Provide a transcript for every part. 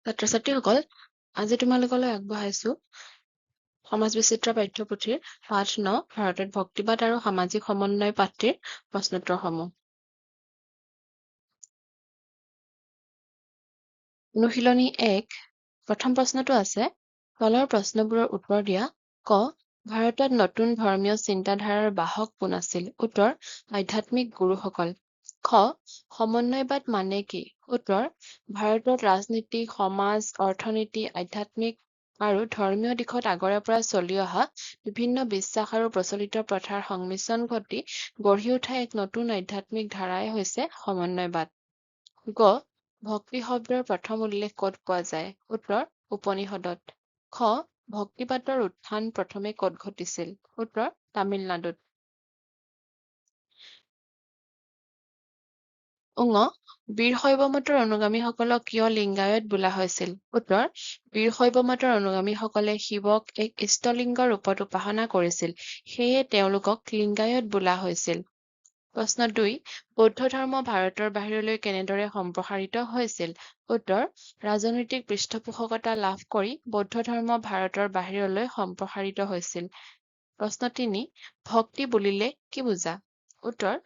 ছাত্ৰ-ছাত্ৰীসকল, আজি তোমালোকলৈ আগবঢ়াইছো সমাজ বিচিত্ৰ পাঠ্যপুথিৰ পাঠ ৯ ভাৰতত ভক্তিবাদ আৰু সামাজিক সমন্বয় পাঠটিৰ প্ৰশ্নোত্তৰসমূহ। অনুশীলনী ১ প্ৰথম প্ৰশ্নটো আছে, তলৰ প্ৰশ্নবোৰৰ উত্তৰ দিয়া। ক. ভাৰতত নতুন ধৰ্মীয় চিন্তাধাৰাৰ বাহক কোন আছিল? উত্তৰ, আধ্যাত্মিক গুৰুসকল। খ. সমন্বয়বাদ মানে কি? উত্তৰ, ভাৰতত ৰাজনীতি, সমাজ, অৰ্থনীতি, আধ্যাত্মিক আৰু ধৰ্মীয় দিশত আগৰে পৰা চলি অহা বিভিন্ন বিশ্বাস আৰু প্ৰচলিত প্ৰথাৰ সংমিশ্ৰণ ঘটি গঢ়ি উঠা এক নতুন আধ্যাত্মিক ধাৰাই হৈছে সমন্বয়বাদ। গ. ভক্তি শব্দৰ প্ৰথম উল্লেখ ক'ত পোৱা যায়? উত্তৰ, উপনিষদত। খ. ভক্তিবাদৰ উত্থান প্ৰথমে ক'ত ঘটিছিল? উত্তৰ, তামিলনাডুত। উঙ বীৰশৈৱ মতৰ অনুগামীসকলক কিয় লিংগায়ত বোলা হৈছিল? উত্তৰ, বীৰশৈৱ মতৰ অনুগামীসকলে শিৱক এক ইষ্টলিংগ ৰূপত উপাসনা কৰিছিল, সেয়ে তেওঁলোকক লিংগায়ত বোলা হৈছিল। প্ৰশ্ন ২, বৌদ্ধ ধৰ্ম ভাৰতৰ বাহিৰলৈ কেনেদৰে সম্প্ৰসাৰিত হৈছিল? উত্তৰ, ৰাজনৈতিক পৃষ্ঠপোষকতা লাভ কৰি বৌদ্ধ ধৰ্ম ভাৰতৰ বাহিৰলৈ সম্প্ৰসাৰিত হৈছিল। প্ৰশ্ন ৩, ভক্তি বুলিলে কি বুজা? উত্তৰ,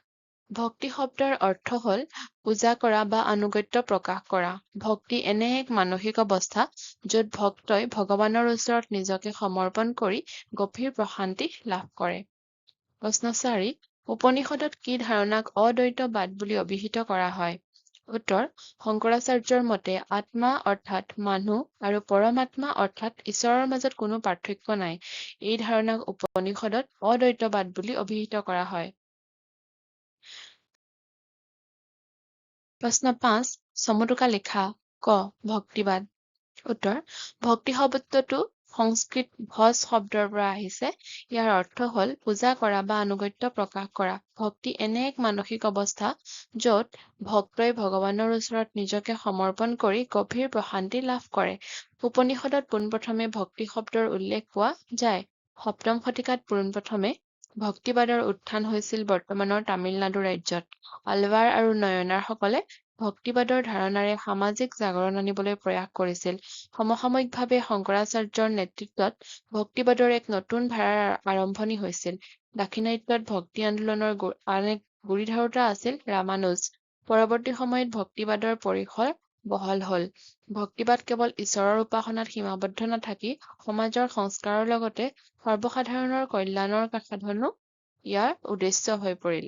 ভক্তি শব্দৰ অৰ্থ হ'ল পূজা কৰা বা আনুগত্য প্ৰকাশ কৰা। ভক্তি এনে এক মানসিক অৱস্থা য'ত ভক্তই ভগৱানৰ ওচৰত নিজকে সমৰ্পণ কৰি গভীৰ প্ৰশান্তি লাভ কৰে। প্ৰশ্ন ৪, উপনিষদত কি ধাৰণাক অদ্বৈতবাদ বুলি অভিহিত কৰা হয়? উত্তৰ, শংকৰাচাৰ্যৰ মতে আত্মা অৰ্থাৎ মানুহ আৰু পৰমাত্মা অৰ্থাৎ ঈশ্বৰৰ মাজত কোনো পাৰ্থক্য নাই। এই ধাৰণাক উপনিষদত অদ্বৈতবাদ বুলি অভিহিত কৰা হয়। প্ৰশ্ন ৫, চমুটোকা লিখা। ক. ভক্তিবাদ। উত্তৰ, ভক্তি শব্দটো সংস্কৃত ভজ শব্দৰ পৰা আহিছে। ইয়াৰ অৰ্থ হ'ল পূজা কৰা বা আনুগত্য প্ৰকাশ কৰা। ভক্তি এনে এক মানসিক অৱস্থা য'ত ভক্তই ভগৱানৰ ওচৰত নিজকে সমৰ্পণ কৰি গভীৰ প্ৰশান্তি লাভ কৰে। উপনিষদত পোনপ্ৰথমে ভক্তি শব্দৰ উল্লেখ পোৱা যায়। ৭ম শতিকাত পোনপ্ৰথমে ভক্তিবাদৰ উত্থান হৈছিল বৰ্তমানৰ তামিলনাডু ৰাজ্যত। আলৱাৰ আৰু নয়নাৰসকলে ভক্তিবাদৰ ধাৰণাৰে সামাজিক জাগৰণ আনিবলৈ প্ৰয়াস কৰিছিল। সমসাময়িকভাৱে শংকৰাচাৰ্যৰ নেতৃত্বত ভক্তিবাদৰ এক নতুন ধাৰাৰ আৰম্ভণি হৈছিল। দাক্ষিণাত্যত ভক্তি আন্দোলনৰ আন এক গুৰিধৰোতা আছিল ৰামানুজ। পৰৱৰ্তী সময়ত ভক্তিবাদৰ পৰিসৰ বহল হ'ল। ভক্তিবাদ কেৱল ঈশ্বৰৰ উপাসনাত সীমাবদ্ধ নাথাকি সমাজৰ সংস্কাৰৰ লগতে সৰ্বসাধাৰণৰ কল্যাণৰ সাধনো ইয়াৰ উদ্দেশ্য হৈ পৰিল।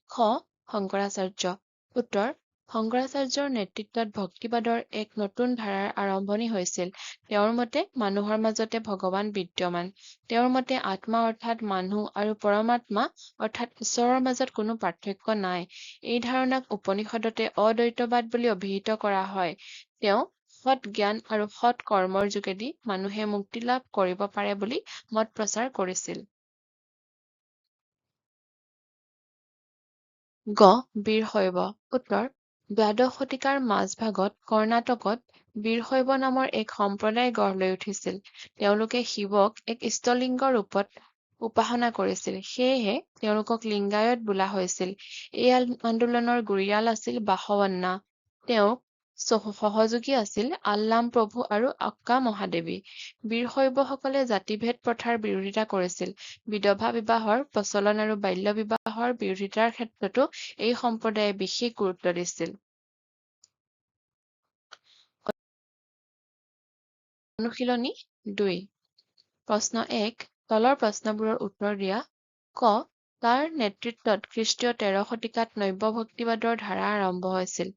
খ. শংকৰাচাৰ্য। উত্তৰ, শংকৰাচাৰ্যৰ নেতৃত্বত ভক্তিবাদৰ এক নতুন ধাৰাৰ আৰম্ভণি হৈছিল। তেওঁৰ মতে মানুহৰ মাজতে ভগৱান বিদ্যমান। তেওঁৰ মতে আত্মা অৰ্থাৎ মানুহ আৰু পৰমাত্মা অৰ্থাৎ ঈশ্বৰৰ মাজত কোনো পাৰ্থক্য নাই। এই ধাৰণাক উপনিষদতে অদ্বৈতবাদ বুলি অভিহিত কৰা হয়। তেওঁ সৎ জ্ঞান আৰু সৎ কৰ্মৰ যোগেদি মানুহে মুক্তি লাভ কৰিব পাৰে বুলি মত প্ৰচাৰ কৰিছিল। গ. বীৰশৈৱ। উত্তৰ, দ্বাদশ শতিকাৰ মাজভাগত কৰ্ণাটকত বীৰশৈৱ নামৰ এক সম্প্ৰদায় গঢ় লৈ উঠিছিল। তেওঁলোকে শিৱক এক ইষ্টলিংগ ৰূপত উপাসনা কৰিছিল, সেয়েহে তেওঁলোকক লিংগায়ত বোলা হৈছিল। এই আন্দোলনৰ গুৰিয়াল আছিল বাসৱন্না। তেওঁক সহযোগী আছিল আল্লাম প্ৰভু আৰু আক্কা মহাদেৱী। বীৰশৈৱসকলে জাতিভেদ প্ৰথাৰ বিৰোধিতা কৰিছিল। বিধৱা বিবাহৰ প্ৰচলন আৰু বাল্য বিবাহৰ বিৰোধিতাৰ ক্ষেত্ৰতো এই সম্প্ৰদায়ে বিশেষ গুৰুত্ব দিছিল। অনুশীলনী ২, প্ৰশ্ন ১, তলৰ প্ৰশ্নবোৰৰ উত্তৰ দিয়া। ক. তাৰ নেতৃত্বত খ্ৰীষ্টীয় ১৩ শতিকাত নব্য ভক্তিবাদৰ ধাৰা আৰম্ভ হৈছিল?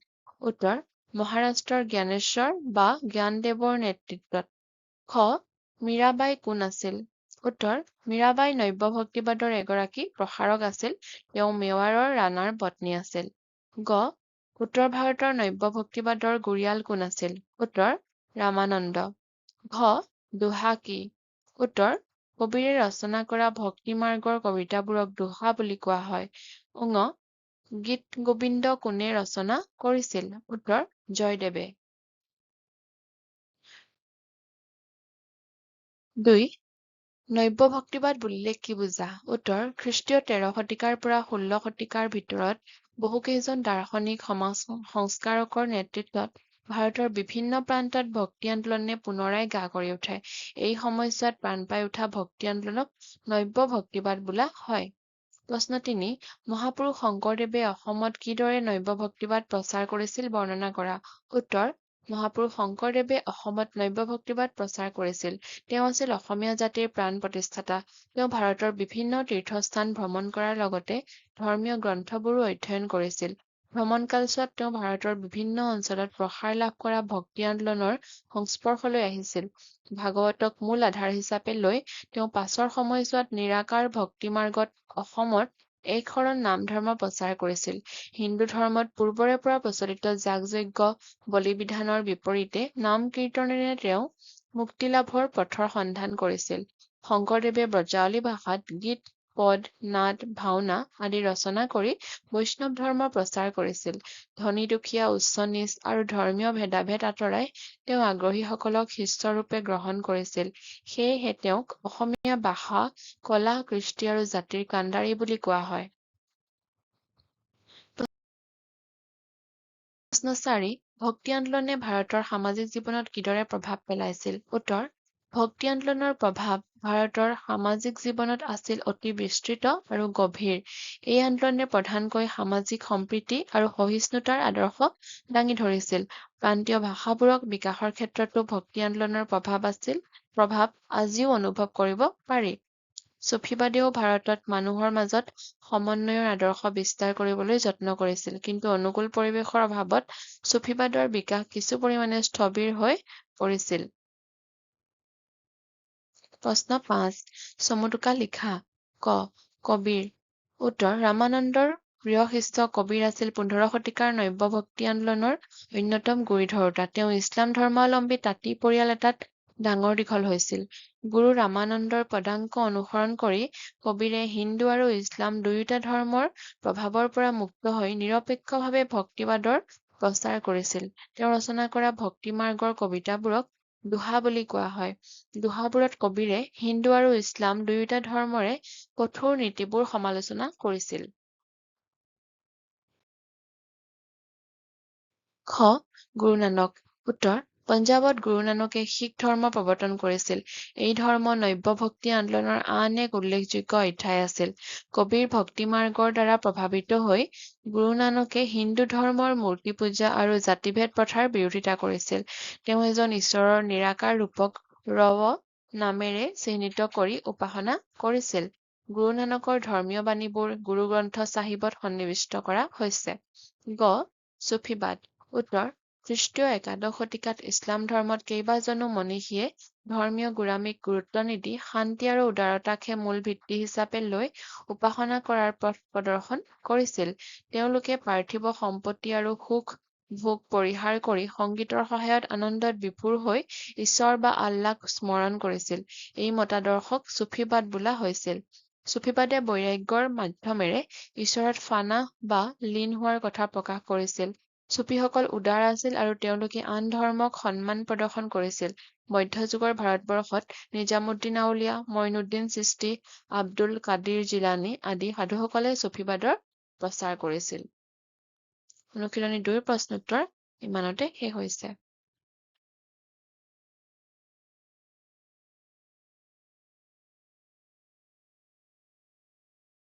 উত্তৰ, মহাৰাষ্ট্ৰৰ জ্ঞানেশ্বৰ বা জ্ঞানদেৱৰ নেতৃত্বত। খ. মীৰাবাই কোন আছিল? উত্তৰ, মীৰাবাই নব্য ভক্তিবাদৰ এগৰাকী প্ৰসাৰক আছিল। তেওঁ মেৱাৰৰ ৰাণাৰ পত্নী আছিল। গ. উত্তৰ ভাৰতৰ নব্য ভক্তিবাদৰ গুৰিয়াল কোন আছিল? উত্তৰ, ৰামানন্দ। ঘ. দোহা কি? উত্তৰ, কবিৰে ৰচনা কৰা ভক্তি মাৰ্গৰ কবিতাবোৰক দোহা বুলি কোৱা হয়। উঙ গীত গোবিন্দ কোনে ৰচনা কৰিছিল? উত্তৰ, জয়দেৱে। ২, নব্য ভক্তিবাদ বুলিলে কি বুজা? উত্তৰ, খ্ৰীষ্টীয় ১৩ শতিকাৰ পৰা ১৬ শতিকাৰ ভিতৰত বহুকেইজন দাৰ্শনিক সমাজ সংস্কাৰকৰ নেতৃত্বত ভাৰতৰ বিভিন্ন প্ৰান্তত ভক্তি আন্দোলনে পুনৰাই গা কৰি উঠে। এই সময়ছোৱাত প্ৰাণ পাই উঠা ভক্তি আন্দোলনক নব্য ভক্তিবাদ বোলা হয়। প্ৰশ্ন ৩, মহাপুৰুষ শংকৰদেৱে অসমত কিদৰে নব্য ভক্তিবাদ প্ৰচাৰ কৰিছিল বৰ্ণনা কৰা। উত্তৰ, মহাপুৰুষ শংকৰদেৱে অসমত নব্য ভক্তিবাদ প্ৰচাৰ কৰিছিল। তেওঁ আছিল অসমীয়া জাতিৰ প্ৰাণ প্ৰতিষ্ঠাতা। তেওঁ ভাৰতৰ বিভিন্ন তীৰ্থস্থান ভ্ৰমণ কৰাৰ লগতে ধৰ্মীয় গ্ৰন্থবোৰো অধ্যয়ন কৰিছিল। ভ্ৰমণকালছোৱাত তেওঁ ভাৰতৰ বিভিন্ন অঞ্চলত প্ৰসাৰ লাভ কৰা ভক্তি আন্দোলনৰ সংস্পৰ্শলৈ আহিছিল। ভাগৱতক মূল আধাৰ হিচাপে লৈ তেওঁ পাছৰ সময়ছোৱাত নিৰাকাৰ ভক্তি মাৰ্গত অসমত এক শৰণ নাম ধৰ্ম প্ৰচাৰ কৰিছিল। হিন্দু ধৰ্মত পূৰ্বৰে পৰা প্ৰচলিত যাগ-যজ্ঞ, বলি-বিধানৰ বিপৰীতে নাম কীৰ্তনেৰে তেওঁ মুক্তিলাভৰ পথৰ সন্ধান কৰিছিল। শংকৰদেৱে ব্ৰজাৱলী ভাষাত গীত, পদ, নাট, ভাওনা আদি ৰচনা কৰি বৈষ্ণৱ ধৰ্ম প্ৰচাৰ কৰিছিল। ধনী-দুখীয়া, উচ্চ-নীচ আৰু ধৰ্মীয় ভেদাভেদ আঁতৰাই তেওঁ আগ্ৰহীসকলক শিষ্যৰূপে গ্ৰহণ কৰিছিল। সেয়েহে তেওঁক অসমীয়া ভাষা, কলা, কৃষ্টি আৰু জাতিৰ কাণ্ডাৰী বুলি কোৱা হয়। প্ৰশ্ন ৪, ভক্তি আন্দোলনে ভাৰতৰ সামাজিক জীৱনত কিদৰে প্ৰভাৱ পেলাইছিল। উত্তৰ, ভক্তি আন্দোলনৰ প্ৰভাৱ ভাৰতৰ সামাজিক জীৱনত আছিল অতি বিস্তৃত আৰু গভীৰ। এই আন্দোলনে প্ৰধানকৈ সামাজিক সম্প্ৰীতি আৰু সহিষ্ণুতাৰ আদৰ্শ দাঙি ধৰিছিল। প্ৰান্তীয় ভাষাবোৰক বিকাশৰ ক্ষেত্ৰতো ভক্তি আন্দোলনৰ প্ৰভাৱ আজিও অনুভৱ কৰিব পাৰি। চুফীবাদেও ভাৰতত মানুহৰ মাজত সমন্বয়ৰ আদৰ্শ বিস্তাৰ কৰিবলৈ যত্ন কৰিছিল, কিন্তু অনুকূল পৰিৱেশৰ অভাৱত চুফীবাদৰ বিকাশ কিছু পৰিমাণে স্থবিৰ হৈ পৰিছিল। প্ৰশ্ন ৫, চমুটোকা লিখা। ক. কবীৰ। উত্তৰ, ৰামানন্দৰ প্ৰিয় শিষ্য কবীৰ আছিল ১৫ শতিকাৰ নব্য ভক্তি আন্দোলনৰ অন্যতম গুৰি ধৰোঁতা। তেওঁ ইছলাম ধৰ্মাৱলম্বী তাঁতী পৰিয়াল এটাত ডাঙৰ দীঘল হৈছিল। গুৰু ৰামানন্দৰ পদাংক অনুসৰণ কৰি কবীৰে হিন্দু আৰু ইছলাম দুয়োটা ধৰ্মৰ প্ৰভাৱৰ পৰা মুক্ত হৈ নিৰপেক্ষভাৱে ভক্তিবাদৰ প্ৰচাৰ কৰিছিল। তেওঁ ৰচনা কৰা ভক্তি মাৰ্গৰ কবিতাবোৰক দোহা বুলি কোৱা হয়। দোহাবোৰত কবীৰে হিন্দু আৰু ইছলাম দুয়োটা ধৰ্মৰে কঠোৰ নীতিবোৰ সমালোচনা কৰিছিল। খ. গুৰু নানক। উত্তৰ, পঞ্জাৱত গুৰু নানকে শিখ ধৰ্ম প্ৰৱৰ্তন কৰিছিল। এই ধৰ্ম নব্য ভক্তি আন্দোলনৰ আন এক উল্লেখযোগ্য অধ্যায় আছিল। কবীৰ ভক্তি মাৰ্গৰ দ্বাৰা প্ৰভাৱিত হৈ গুৰু নানকে হিন্দু ধৰ্মৰ মূৰ্তি পূজা আৰু জাতিভেদ প্ৰথাৰ বিৰোধিতা কৰিছিল। তেওঁ এজন ঈশ্বৰৰ নিৰাকাৰ ৰূপক ৰৱ নামেৰে চিহ্নিত কৰি উপাসনা কৰিছিল। গুৰু নানকৰ ধৰ্মীয় বাণীবোৰ গুৰু গ্ৰন্থ চাহিবত সন্নিৱিষ্ট কৰা হৈছে। গ. চুফীবাদ। উত্তৰ, খ্ৰীষ্টীয় একাদশ শতিকাত ইছলাম ধৰ্মত কেইবাজনো মনীষীয়ে ধৰ্মীয় গোড়ামীক গুৰুত্ব নিদি শান্তি আৰু উদাৰতাকহে মূল ভিত্তি হিচাপে লৈ উপাসনা কৰাৰ পথ প্ৰদৰ্শন কৰিছিল। তেওঁলোকে পাৰ্থিৱ সম্পত্তি আৰু সুখ ভোগ পৰিহাৰ কৰি সংগীতৰ সহায়ত আনন্দত বিভোৰ হৈ ঈশ্বৰ বা আল্লাক স্মৰণ কৰিছিল। এই মতাদৰ্শক চুফীবাদ বোলা হৈছিল। চুফীবাদে বৈৰাগ্যৰ মাধ্যমেৰে ঈশ্বৰত ফানা বা লীন হোৱাৰ কথা প্ৰকাশ কৰিছিল। চুফীসকল উদাৰ আছিল আৰু তেওঁলোকে আন ধৰ্মক সন্মান প্ৰদৰ্শন কৰিছিল। মধ্যযুগৰ ভাৰতবৰ্ষত নিজামুদ্দিন আউলিয়া, মঈনুদ্দিন চিস্তি, আব্দুল কাদিৰ জিলানী আদি সাধুসকলে চুফীবাদৰ প্ৰচাৰ কৰিছিল। অনুশীলনী ২ৰ প্ৰশ্নোত্তৰ ইমানতে শেষ হৈছে।